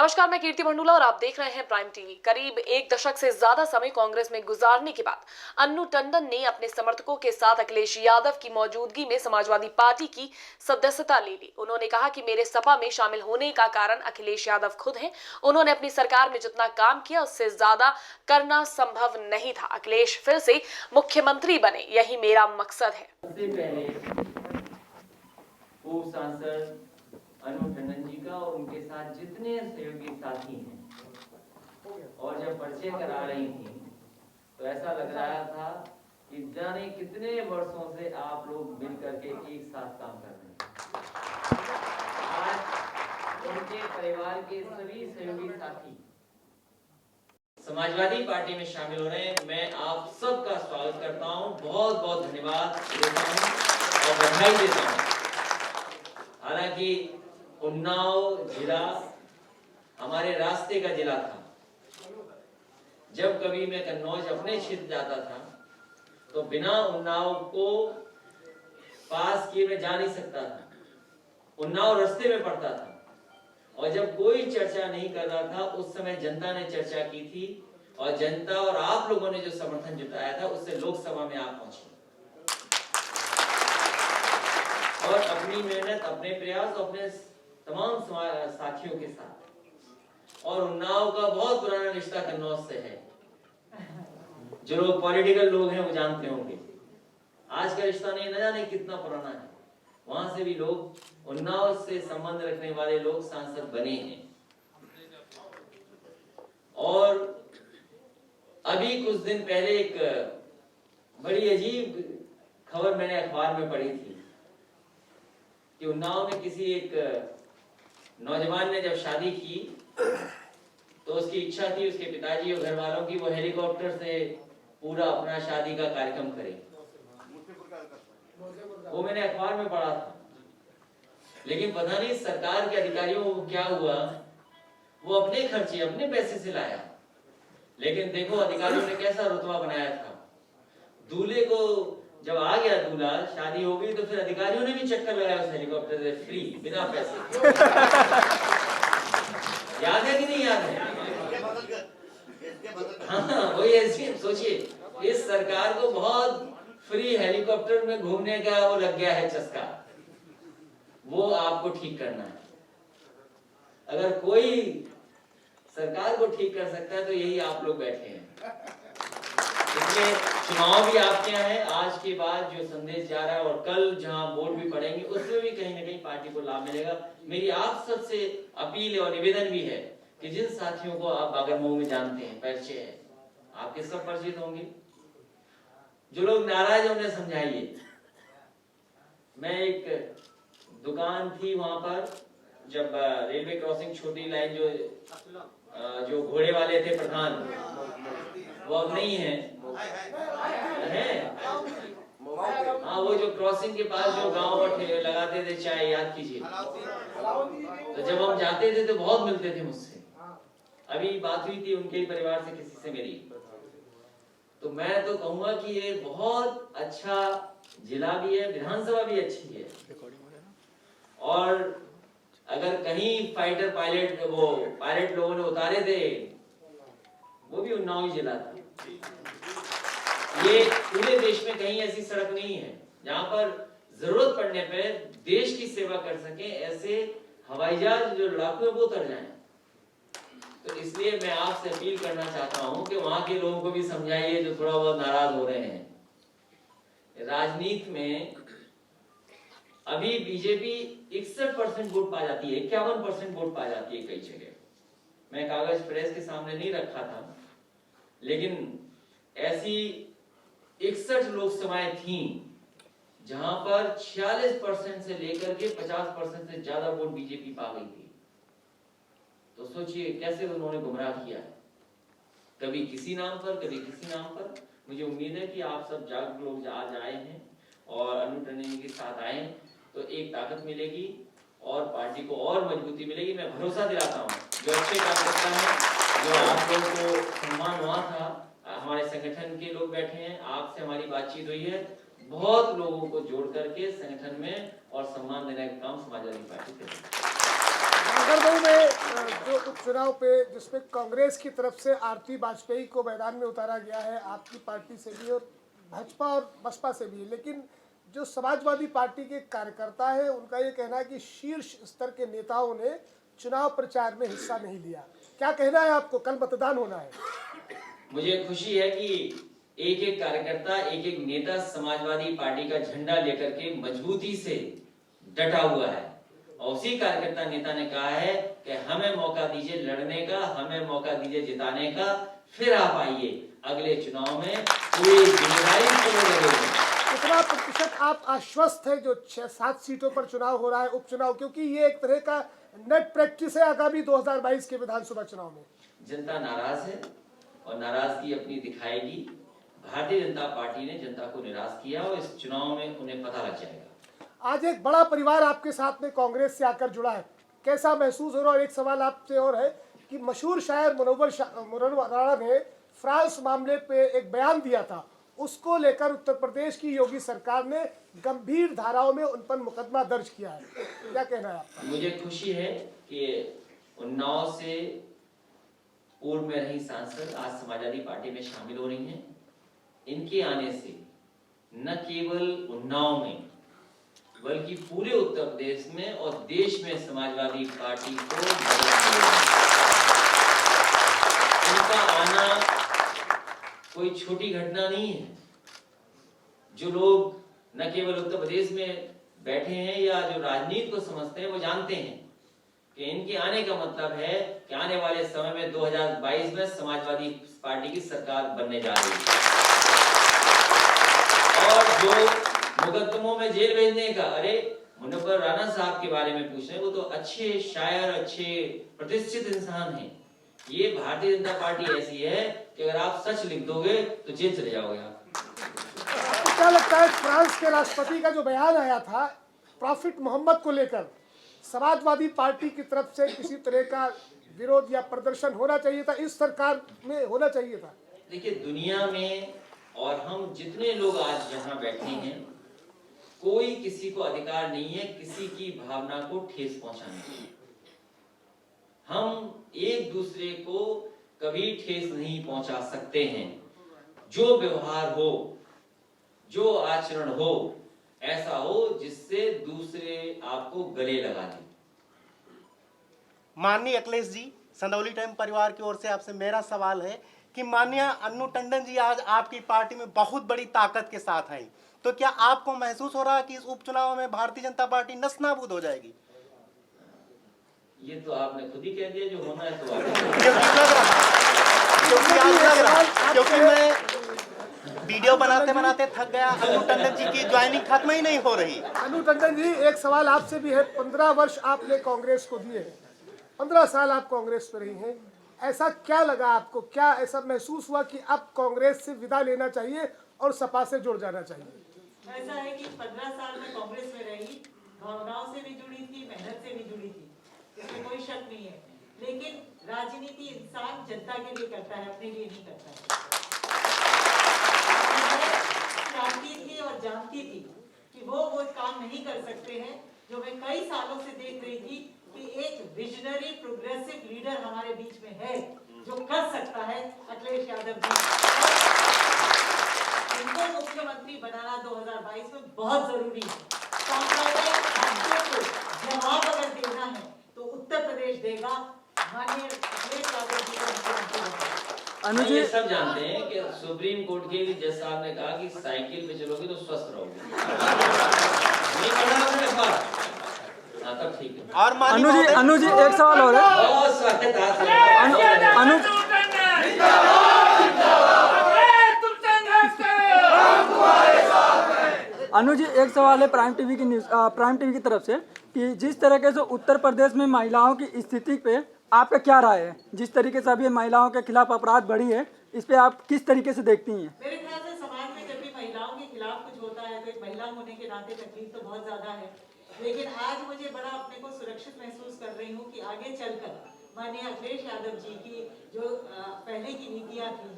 नमस्कार, मैं कीर्ति मंडूला और आप देख रहे हैं प्राइम टीवी। करीब एक दशक से ज्यादा समय कांग्रेस में गुजारने के बाद अन्नू टंडन ने अपने समर्थकों के साथ अखिलेश यादव की मौजूदगी में समाजवादी पार्टी की सदस्यता ले ली। उन्होंने कहा कि मेरे सपा में शामिल होने का कारण अखिलेश यादव खुद हैं। उन्होंने अपनी सरकार में जितना काम किया उससे ज्यादा करना संभव नहीं था। अखिलेश फिर से मुख्यमंत्री बने, यही मेरा मकसद है। अन्नू टंडन जी का और उनके साथ जितने सहयोगी साथी हैं, और जब परिचय करा रही थी तो ऐसा लग रहा था कि जाने कितने वर्षों से आप लोग मिल करके एक साथ काम कर रहे हैं। आज उनके परिवार के सभी सहयोगी साथी समाजवादी पार्टी में शामिल हो रहे हैं। मैं आप सबका स्वागत करता हूं, बहुत बहुत धन्यवाद देता हूं और बधाई देता हूं। हालांकि उन्नाव जिला हमारे रास्ते का जिला था। जब कभी मैं कन्नौज अपने क्षेत्र जाता था तो बिना उन्नाव को पास किए मैं जा नहीं सकता था। उन्नाव रास्ते में पड़ता था और जब कोई चर्चा नहीं कर रहा था उस समय जनता ने चर्चा की थी और जनता और आप लोगों ने जो समर्थन जताया था उससे लोकसभा में आप पहुंचे और अपनी मेहनत, अपने प्रयास, अपने तमाम साथियों के साथ। और उन्नाव का बहुत पुराना रिश्ता कन्नौज से है। जो लोग पॉलिटिकल लोग हैं वो जानते होंगे। आज का रिश्ता नहीं, न जाने कितना पुराना है। वहां से भी लोग, उन्नाव से संबंध रखने वाले लोग सांसद बने हैं। और अभी कुछ दिन पहले एक बड़ी अजीब खबर मैंने अखबार में पढ़ी थी कि उन्नाव में किसी एक नौजवान ने जब शादी की तो उसकी इच्छा थी, उसके पिताजी और घर वालों की, वो हेलीकॉप्टर से पूरा अपना शादी का कार्यक्रम करे। वो मैंने अखबार में पढ़ा था। लेकिन पता नहीं सरकार के अधिकारियों को क्या हुआ, वो अपने खर्चे, अपने पैसे से लाया। लेकिन देखो अधिकारियों ने कैसा रुतबा बनाया था। दूल्हे को जब आ गया दूल्हा, शादी हो गई, तो फिर अधिकारियों ने भी चक्कर लगाया उस हेलीकॉप्टर से फ्री, बिना पैसे। याद है कि नहीं याद है? हाँ, वही ऐसी सोचिए, इस सरकार को बहुत फ्री हेलीकॉप्टर में घूमने का वो लग गया है चस्का। वो आपको ठीक करना है। अगर कोई सरकार को ठीक कर सकता है तो यही आप लोग बैठे हैं। इसलिए चुनाव भी आपके यहाँ है। आज के बाद जो संदेश जा रहा है और कल जहां वोट भी पड़ेंगे उसमें भी कहीं ना कहीं पार्टी को लाभ मिलेगा। मेरी आप सबसे अपील और निवेदन भी है कि जिन साथियों को आप बागरमऊ में जानते हैं, परिचय है, आपके सब परिचित होंगे। जो लोग नाराज हैं उन्हें समझाइए। मैं एक दुकान थी वहां पर, जब रेलवे क्रॉसिंग छोटी लाइन जो घोड़े वाले थे प्रधान, वो अब नहीं है। हाँ, वो जो क्रॉसिंग के पास जो गांव में लगाते थे चाय, याद कीजिए। तो जब हम जाते थे तो बहुत मिलते थे मुझसे। अभी बात हुई थी उनके परिवार से किसी से मेरी, तो मैं तो कहूंगा कि ये बहुत अच्छा जिला भी है, विधानसभा भी अच्छी है। और अगर कहीं फाइटर पायलट लोगों ने उतारे थे, वो भी उन्नाव जिला था। ये पूरे देश में कहीं ऐसी सड़क नहीं है जहां पर जरूरत पड़ने पर देश की सेवा कर सके ऐसे हवाई जहाज जो लड़ाकू है वो उतर जाएं। तो इसलिए मैं आपसे अपील करना चाहता हूं कि वहां के लोगों को भी समझाइए जो थोड़ा बहुत नाराज हो रहे हैं। राजनीति में अभी बीजेपी 61% वोट पा जाती है, 51% वोट पा जाती है कई जगह। मैं कागज प्रेस के सामने नहीं रखा था, लेकिन ऐसी 61 लोकसभाएं थी जहां पर 46% से लेकर के 50% से ज्यादा वोट बीजेपी पा गई थी। तो सोचिए कैसे उन्होंने गुमराह किया है, कभी किसी नाम पर, कभी किसी नाम पर। मुझे उम्मीद है कि आप सब जागरूक लोग आज आए हैं और अन्नू टंडन के साथ आए तो एक ताकत मिलेगी और पार्टी को और मजबूती मिलेगी। मैं भरोसा दिलाता हूँ जो अच्छे कार्यकर्ता हैं, जो आप लोगों को सम्मान हुआ था, हमारे संगठन के लोग बैठे हैं, आपसे हमारी बातचीत हुई है, बहुत लोगों को जोड़ करके संगठन में और सम्मान देने का काम समाजवादी पार्टी करेगी। नगरदों में जो उपचुनाव पे जिसमें कांग्रेस की तरफ से आरती वाजपेयी को मैदान में उतारा गया है, आपकी पार्टी से भी और भाजपा और बसपा से भी, लेकिन जो समाजवादी पार्टी के कार्यकर्ता है उनका ये कहना है कि शीर्ष स्तर के नेताओं ने चुनाव प्रचार में हिस्सा नहीं लिया। क्या कहना है आपको? कल मतदान होना है। मुझे खुशी है कि एक एक कार्यकर्ता, एक एक नेता समाजवादी पार्टी का झंडा लेकर के मजबूती से डटा हुआ है और उसी कार्यकर्ता नेता ने कहा है कि हमें मौका दीजिए लड़ने का, हमें मौका दीजिए जिताने का, फिर आप आइए अगले चुनाव में पूरी जिम्मेदारी से लड़ेंगे। कितना प्रतिशत आप आश्वस्त है जो 6-7 सीटों पर चुनाव हो रहा है उपचुनाव, क्योंकि ये एक तरह का नेट प्रैक्टिस है आगामी 2022 के विधानसभा चुनाव में? जनता नाराज है और नाराजगी अपनी दिखाएगी। भारतीय जनता पार्टी ने जनता को निराश किया और इस चुनाव में उन्हें पता लग जाएगा। आज एक बड़ा परिवार आपके साथ में कांग्रेस से आकर जुड़ा है, कैसा महसूस हो रहा है? और एक सवाल आपसे और है कि मशहूर शायर मुनव्वर राणा ने फ्रांस मामले पे एक बयान दिया था, उसको लेकर उत्तर प्रदेश की योगी सरकार ने गंभीर धाराओं में उन पर मुकदमा दर्ज किया है। क्या कहना है आपका? मुझे खुशी है कि उन्नाव से पूर्व में रही सांसद आज समाजवादी पार्टी में शामिल हो रही हैं। इनके आने से न केवल उन्नाव में बल्कि पूरे उत्तर प्रदेश में और देश में समाजवादी पार्टी को मदद मिलेगी। इनका आना कोई छोटी घटना नहीं है। जो लोग न केवल उत्तर प्रदेश में बैठे हैं या जो राजनीति को समझते हैं वो जानते हैं कि इनके आने का मतलब है कि आने वाले समय में 2022 में समाजवादी पार्टी की सरकार बनने जा रही है। और जो मुकदमों में जेल भेजने का, अरे मुनव्वर राणा साहब के बारे में पूछ रहे हैं, वो तो अच्छे शायर, अच्छे प्रतिष्ठित इंसान हैं। ये भारतीय जनता पार्टी ऐसी है कि अगर आप सच लिख दोगे तो जेल चले जाओगे आप। क्या लगता है फ्रांस के राष्ट्रपति का जो बयान आया था प्रॉफिट मोहम्मद को लेकर, समाजवादी पार्टी की तरफ से किसी तरह का विरोध या प्रदर्शन होना चाहिए था, इस सरकार में होना चाहिए था? देखिए, दुनिया में और हम जितने लोग आज यहाँ बैठे हैं, कोई किसी को अधिकार नहीं है किसी की भावना को ठेस पहुंचाने की। हम एक दूसरे को कभी ठेस नहीं पहुंचा सकते हैं। जो व्यवहार हो, जो आचरण हो, ऐसा हो जिससे दूसरे आपको गले लगा दें। माननीय अखिलेश जी, संदौली टाइम परिवार की ओर से आपसे मेरा सवाल है कि माननीय अन्नू टंडन जी आज आपकी पार्टी में बहुत बड़ी ताकत के साथ हैं, तो क्या आपको महसूस हो रहा है कि इस उपचुनाव में भारतीय जनता पार्टी नस्तानाबूद हो जाएगी? ये तो आपने खुद ही कह दिया, जो होना है तो क्योंकि मैं वीडियो बनाते बनाते थक गया। अन्नू टंडन जी की ज्वाइनिंग खत्म ही नहीं हो रही। अन्नू टंडन जी, एक सवाल आपसे भी है। 15 वर्ष आपने कांग्रेस को दिए हैं, 15 साल आप कांग्रेस में रही हैं, ऐसा क्या लगा आपको? क्या ऐसा महसूस हुआ कि अब कांग्रेस से विदा लेना चाहिए और सपा से जुड़ जाना चाहिए? ऐसा है कि 15 साल में कांग्रेस में रही, भावनाओं से भी जुड़ी थी, मेहनत से भी जुड़ी थी, इसमें कोई शक नहीं है। लेकिन राजनीति इंसान जनता के लिए करता है, अपने लिए नहीं करता है। जानती थी और जानती थी कि वो काम नहीं कर सकते हैं जो मैं कई सालों से देख रही थी कि एक विजनरी प्रोग्रेसिव लीडर हमारे बीच में है जो कर सकता है, अखिलेश यादव जी। इनको मुख्यमंत्री बनाना 2022 में बहुत जरूरी है। को जवाब अगर देना है तो उत्तर प्रदेश देगा। माननीय अखिलेश यादव जी को मुख्यमंत्री बनाना। ये सब जानते हैं कि सुप्रीम कोर्ट के जज साहब ने कहा कि साइकिल पे चलोगे तो स्वस्थ रहोगे। नहीं पढ़ा आपने अखबार? हाँ, तब ठीक है। और अनु जी एक सवाल और है। बहुत स्वागत है अनु जी एक सवाल है प्राइम टीवी की तरफ से कि जिस तरीके से उत्तर प्रदेश में महिलाओं की स्थिति पे आपका क्या राय है? जिस तरीके से अभी महिलाओं के खिलाफ अपराध बढ़ी है, इस पे आप किस तरीके से देखती हैं? मेरे ख्याल से समाज में जब भी महिलाओं के खिलाफ कुछ होता है तो एक महिला होने के नाते तकलीफ तो बहुत ज्यादा है, लेकिन आज मुझे बड़ा अपने को सुरक्षित महसूस कर रही हूँ कि आगे चलकर माननीय अखिलेश यादव जी की जो पहले की नीतियाँ थी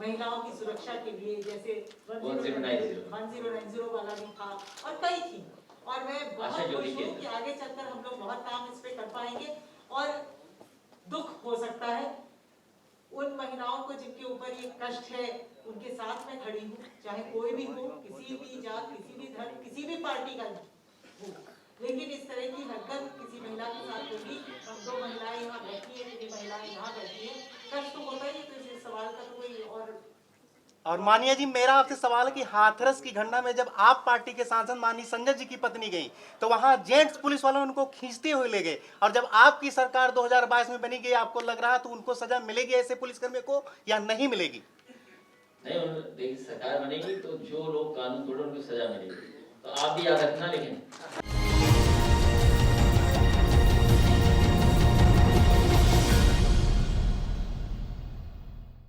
महिलाओं की सुरक्षा के लिए, जैसे 1090 वाला भी था और कई थी, और मैं आशा बहुत ज्योति खुश हूँ केंद्र। कि आगे चलकर हम लोग बहुत काम इस पे कर पाएंगे। और दुख हो सकता है उन महिलाओं को जिनके ऊपर ये कष्ट है, उनके साथ मैं खड़ी हूँ, चाहे कोई भी हो, किसी भी जात, किसी भी धर्म, किसी भी पार्टी का हो। लेकिन इस तरह की हरकत किसी महिला के साथ होगी, हम 2 महिलाएं यहाँ बैठी है, 3 महिलाएं यहाँ बैठी है, कष्ट तो होता ही है। तो इस सवाल का तो कोई और मानिया जी, मेरा आपसे सवाल है कि हाथरस की घटना में जब आप पार्टी के सांसद माननीय संजय जी की पत्नी गई तो वहां जेंट्स पुलिस वालों उनको खींचते हुए ले गए, और जब आपकी सरकार 2022 में बनी गई, आपको लग रहा तो उनको सजा मिलेगी ऐसे पुलिसकर्मी को या नहीं मिलेगी? नहीं, देखिए सरकार बनेगी तो जो लोग कानून तोड़े उनको सजा मिलेगी। तो आप भी याद रखना, लेकिन